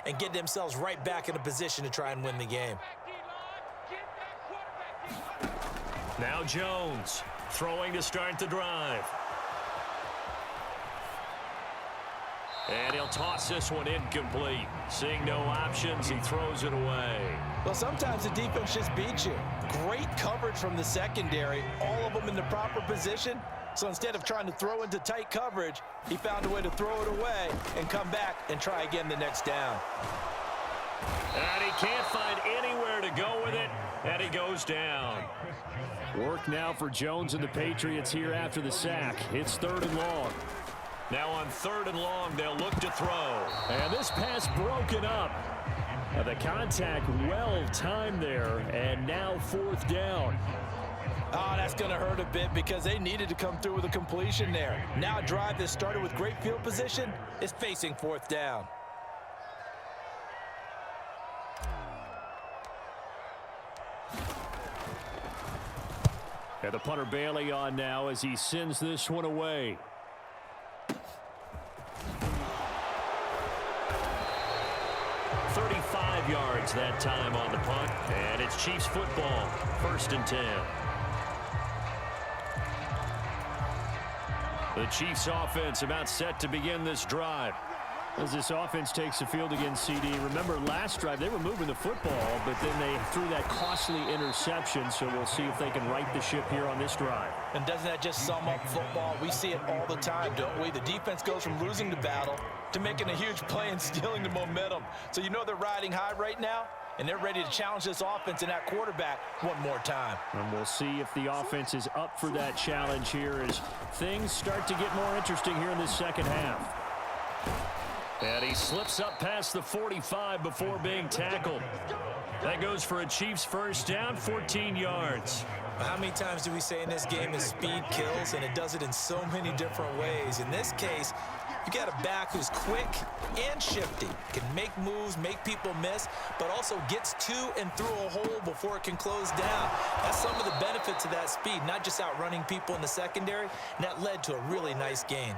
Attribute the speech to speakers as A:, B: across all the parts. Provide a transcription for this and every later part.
A: and get themselves right back in a position to try and win the game.
B: Now Jones throwing to start the drive. And he'll toss this one incomplete. Seeing no options, he throws it away.
A: Well, sometimes the defense just beats you. Great coverage from the secondary, all of them in the proper position. So instead of trying to throw into tight coverage, he found a way to throw it away and come back and try again the next down.
B: And he can't find anywhere to go with it, and he goes down.
C: Work now for Jones and the Patriots here after the sack. It's 3rd and long.
B: Now on 3rd and long, they'll look to throw.
C: And this pass broken up. The contact well timed there, and now 4th down.
A: Oh, that's going to hurt a bit because they needed to come through with a completion there. Now a drive that started with great field position is facing 4th down.
C: And the punter Bailey on now as he sends this one away.
B: Yards that time on the punt, and it's Chiefs football, 1st and 10. The Chiefs offense about set to begin this drive.
C: As this offense takes the field against CD, remember last drive they were moving the football, but then they threw that costly interception, so we'll see if they can right the ship here on this drive.
A: And doesn't that just sum up football? We see it all the time, don't we? The defense goes from losing the battle to making a huge play and stealing the momentum. So you know they're riding high right now, and they're ready to challenge this offense and that quarterback one more time.
C: And we'll see if the offense is up for that challenge here as things start to get more interesting here in this second half.
B: And he slips up past the 45 before being tackled. That goes for a Chiefs 1st down, 14 yards.
A: How many times do we say in this game is speed kills, and it does it in so many different ways. In this case, you got a back who's quick and shifty, can make moves, make people miss, but also gets to and through a hole before it can close down. That's some of the benefits of that speed, not just outrunning people in the secondary, and that led to a really nice gain.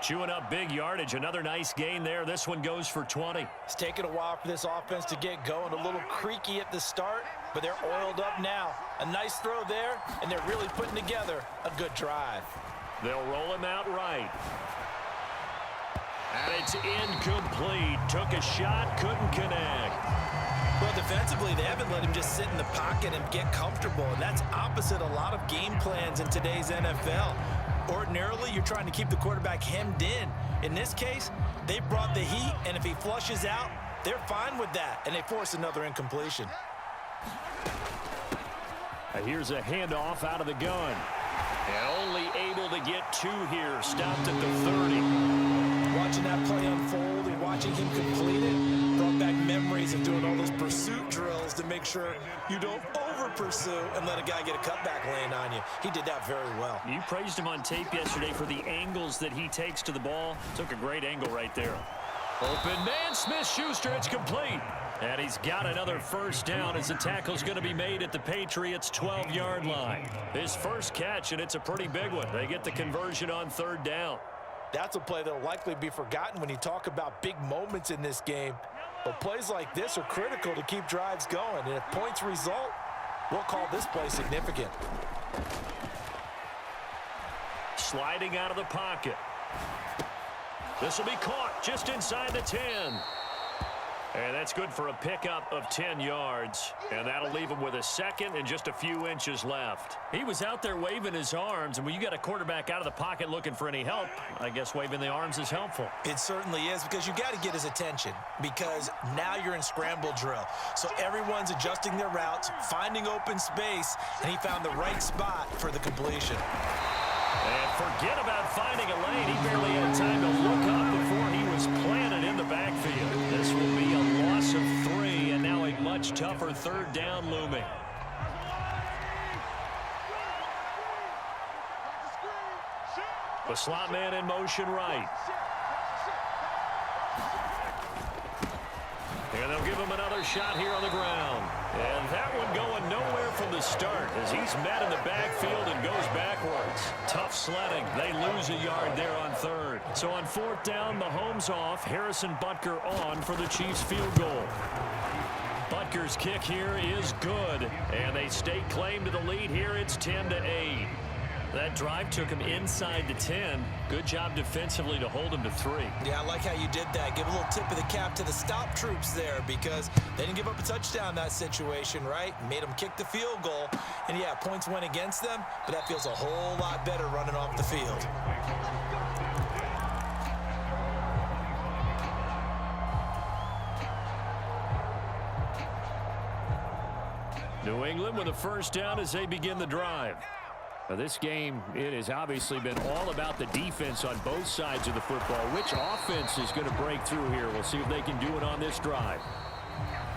B: Chewing up big yardage. Another nice gain there. This one goes for 20.
A: It's taken a while for this offense to get going. A little creaky at the start, but they're oiled up now. A nice throw there, and they're really putting together a good drive.
B: They'll roll him out right. And it's incomplete. Took a shot, couldn't connect.
A: Well, defensively, they haven't let him just sit in the pocket and get comfortable, and that's opposite a lot of game plans in today's NFL. Ordinarily, you're trying to keep the quarterback hemmed in. In this case, they brought the heat, and if he flushes out, they're fine with that, and they force another incompletion.
C: Here's a handoff out of the gun.
B: And only able to get 2 here. Stopped at the 30.
A: Watching that play unfold and watching him complete it brought back memories of doing all those pursuit drills to make sure you don't over-pursue and let a guy get a cutback land on you. He did that very well.
B: You praised him on tape yesterday for the angles that he takes to the ball. Took a great angle right there. Open man, Smith-Schuster, it's complete. And he's got another 1st down as the tackle's going to be made at the Patriots' 12-yard line. His first catch, and it's a pretty big one. They get the conversion on 3rd down.
A: That's a play that will likely be forgotten when you talk about big moments in this game. But plays like this are critical to keep drives going. And if points result, we'll call this play significant.
B: Sliding out of the pocket. This will be caught just inside the 10. And that's good for a pickup of 10 yards. And that'll leave him with a 2nd and just a few inches left. He was out there waving his arms, and when you got a quarterback out of the pocket looking for any help, I guess waving the arms is helpful.
A: It certainly is, because you got to get his attention, because now you're in scramble drill. So everyone's adjusting their routes, finding open space, and he found the right spot for the completion.
B: And forget about finding a lane. He barely had time to look up before he was planted in the backfield. This will be a loss of 3, and now a much tougher 3rd down looming. The slot man in motion right. And they'll They'll give him another shot here on the ground. And that one going nowhere from the start as he's met in the backfield and goes backwards. Tough sledding. They lose a yard there on third. So on fourth down, Mahomes off. Harrison Butker on for the Chiefs field goal. Butker's kick here is good. And they stake claim to the lead here. It's 10-8. That drive took him inside the 10. Good job defensively to hold him to 3.
A: Yeah, I like how you did that. Give a little tip of the cap to the stop troops there because they didn't give up a touchdown in that situation, right? Made them kick the field goal. And, yeah, points went against them, but that feels a whole lot better running off the field.
B: New England with a first down as they begin the drive.
C: Now this game, it has obviously been all about the defense on both sides of the football. Which offense is going to break through here? We'll see if they can do it on this drive.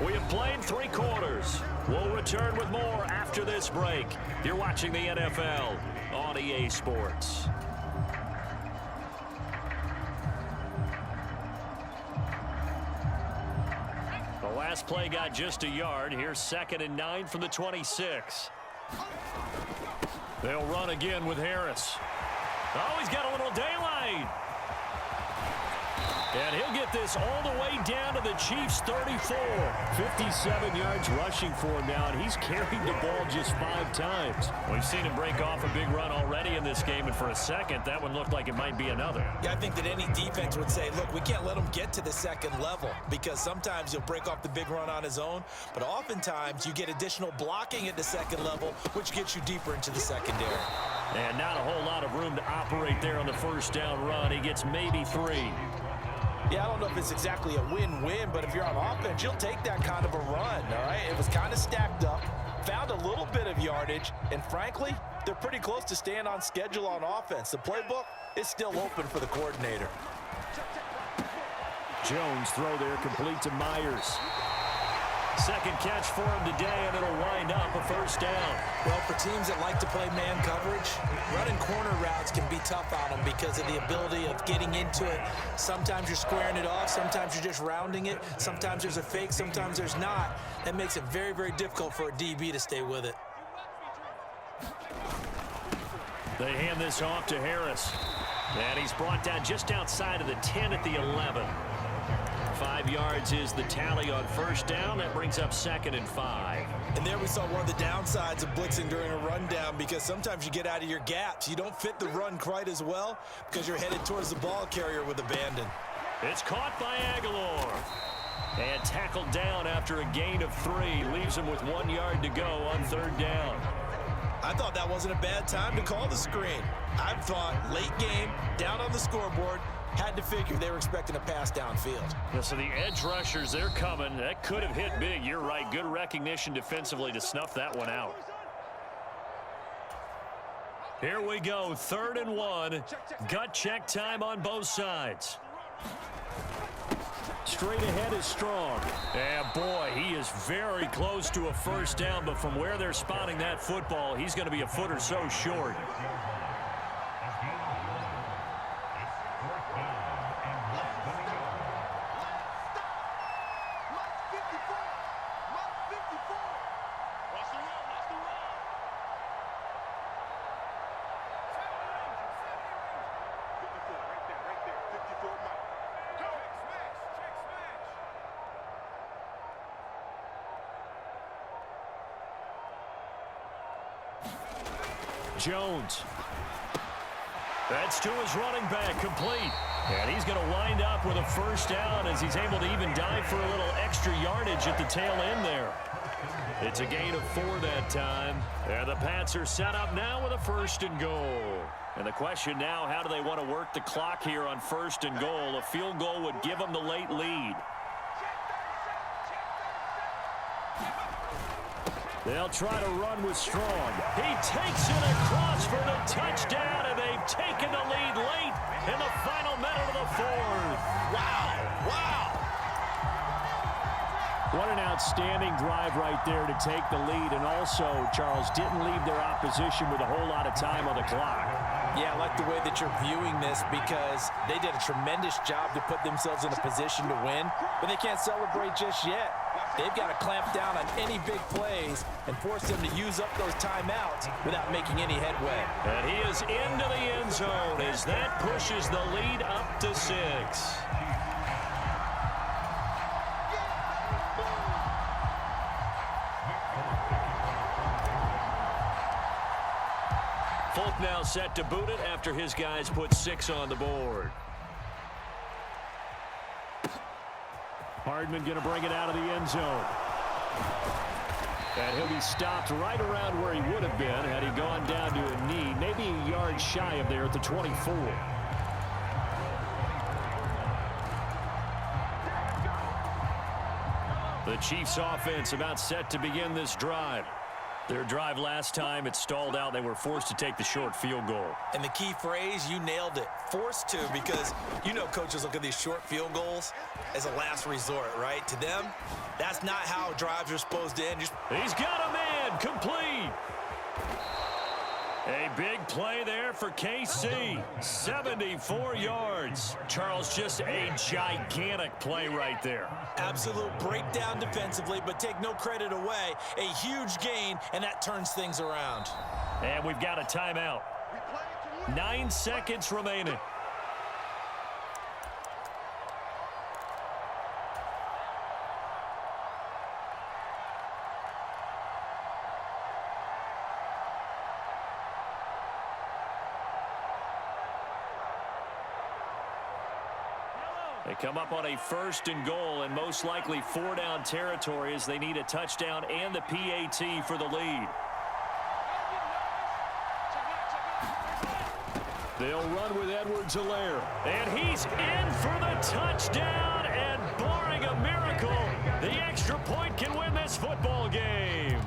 B: We have played 3 quarters. We'll return with more after this break. You're watching the NFL on EA Sports. The last play got just a yard. Here's 2nd and 9 from the 26. They'll run again with Harris. Oh, he's got a little daylight. And he'll get this all the way down to the Chiefs' 34.
C: 57 yards rushing for him now, and he's carried the ball just 5 times.
B: We've seen him break off a big run already in this game, and for a second, that one looked like it might be another.
A: Yeah, I think that any defense would say, look, we can't let him get to the second level because sometimes he'll break off the big run on his own, but oftentimes you get additional blocking at the second level, which gets you deeper into the secondary.
B: And not a whole lot of room to operate there on the first down run. He gets maybe 3.
A: Yeah, I don't know if it's exactly a win-win, but if you're on offense, you'll take that kind of a run, all right? It was kind of stacked up, found a little bit of yardage, and frankly, they're pretty close to staying on schedule on offense. The playbook is still open for the coordinator.
C: Jones throw there complete to Myers.
B: Second catch for him today, and it'll wind up a first down.
A: Well, for teams that like to play man coverage, running corner routes can be tough on them because of the ability of getting into it. Sometimes you're squaring it off. Sometimes you're just rounding it. Sometimes there's a fake. Sometimes there's not. That makes it very, very difficult for a DB to stay with it.
B: They hand this off to Harris. And he's brought down just outside of the 10 at the 11. 5 yards is the tally on first down. That brings up 2nd and 5.
A: And there we saw one of the downsides of blitzing during a rundown because sometimes you get out of your gaps. You don't fit the run quite as well because you're headed towards the ball carrier with abandon.
B: It's caught by Aguilar. And tackled down after a gain of 3. Leaves him with 1 yard to go on third down.
A: I thought that wasn't a bad time to call the screen. I thought late game, down on the scoreboard, had to figure they were expecting a pass downfield.
B: Yeah, so the edge rushers, they're coming. That could have hit big. You're right. Good recognition defensively to snuff that one out. Here we go. 3rd and 1. Gut check time on both sides.
C: Straight ahead is Strong.
B: And boy, he is very close to a first down, but from where they're spotting that football, he's going to be a foot or so short. Jones. That's to his running back, complete. And he's going to wind up with a first down as he's able to even dive for a little extra yardage at the tail end there. It's a gain of 4 that time. And the Pats are set up now with a 1st and goal. And the question now, how do they want to work the clock here on 1st and goal? A field goal would give them the late lead. They'll try to run with Strong. He takes it across for the touchdown, and they've taken the lead late in the final minute of the 4th.
A: Wow, wow.
C: What an outstanding drive right there to take the lead, and also, Charles, didn't leave their opposition with a whole lot of time on the clock.
A: Yeah, I like the way that you're viewing this because they did a tremendous job to put themselves in a position to win, but they can't celebrate just yet. They've got to clamp down on any big plays and force them to use up those timeouts without making any headway.
B: And he is into the end zone as that pushes the lead up to 6. Folk now set to boot it after his guys put 6 on the board.
C: Hardman going to bring it out of the end zone. And he'll be stopped right around where he would have been had he gone down to a knee, maybe a yard shy of there at the 24. The Chiefs offense about set to begin this drive. Their drive last time, it stalled out. They were forced to take the short field goal.
A: And the key phrase, you nailed it, forced to, because you know coaches look at these short field goals as a last resort, right? To them, that's not how drives are supposed to end.
B: He's got a man, complete. A big play there for KC, 74 yards. Charles, just a gigantic play right there.
A: Absolute breakdown defensively, but take no credit away. A huge gain, and that turns things around.
B: And we've got a timeout. 9 seconds remaining. They come up on a 1st and goal and most likely 4-down territory as they need a touchdown and the PAT for the lead.
C: They'll run with Edwards-Helaire.
B: And he's in for the touchdown, and barring a miracle, the extra point can win this football game.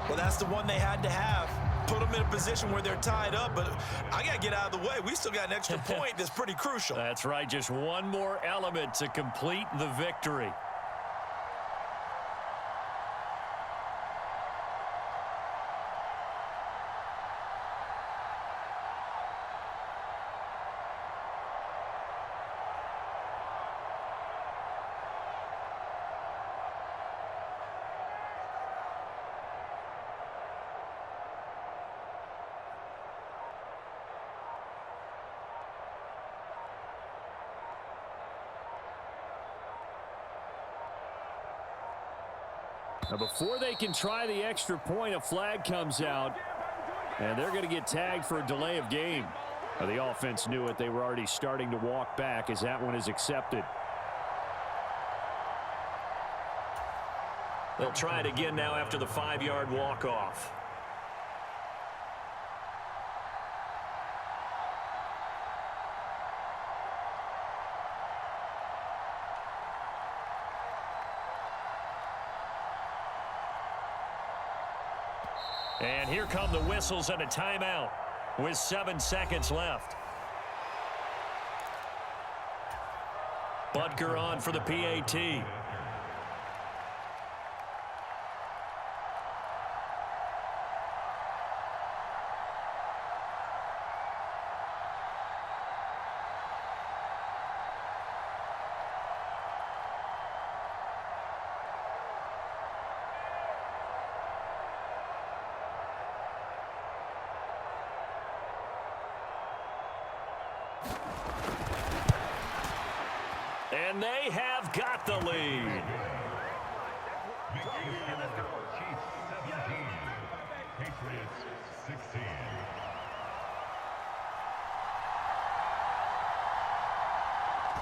A: Well, that's the one they had to have. Put them in a position where they're tied up, but I got to get out of the way. We still got an extra point that's pretty crucial.
B: That's right, just one more element to complete the victory.
C: Now before they can try the extra point, a flag comes out, and they're going to get tagged for a delay of game. Now, the offense knew it. They were already starting to walk back as that one is accepted.
B: They'll try it again now after the 5-yard walk-off. And here come the whistles and a timeout with 7 seconds left. Butker on for the PAT. And they have got the lead.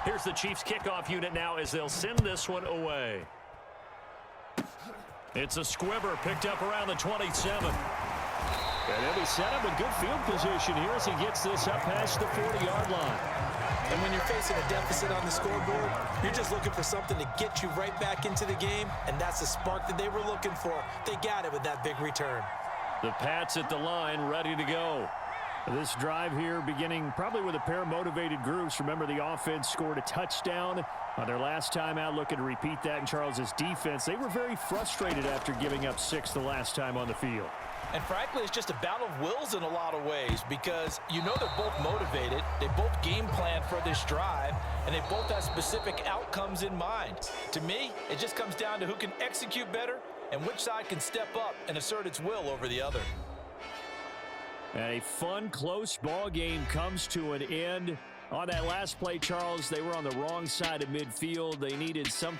B: Here's the Chiefs kickoff unit now as they'll send this one away. It's a squibber picked up around the 27.
C: And he'll be set up in good field position here as he gets this up past the 40-yard line.
A: And when you're facing a deficit on the scoreboard, you're just looking for something to get you right back into the game, and that's the spark that they were looking for. They got it with that big return.
B: The Pats at the line ready to go.
C: This drive here beginning probably with a pair of motivated groups. Remember, the offense scored a touchdown on their last time out, looking to repeat that in Charles's defense. They were very frustrated after giving up 6 the last time on the field.
A: And frankly, it's just a battle of wills in a lot of ways because you know they're both motivated, they both game plan for this drive, and they both have specific outcomes in mind. To me, it just comes down to who can execute better and which side can step up and assert its will over the other.
C: And a fun, close ball game comes to an end. On that last play, Charles, they were on the wrong side of midfield. They needed something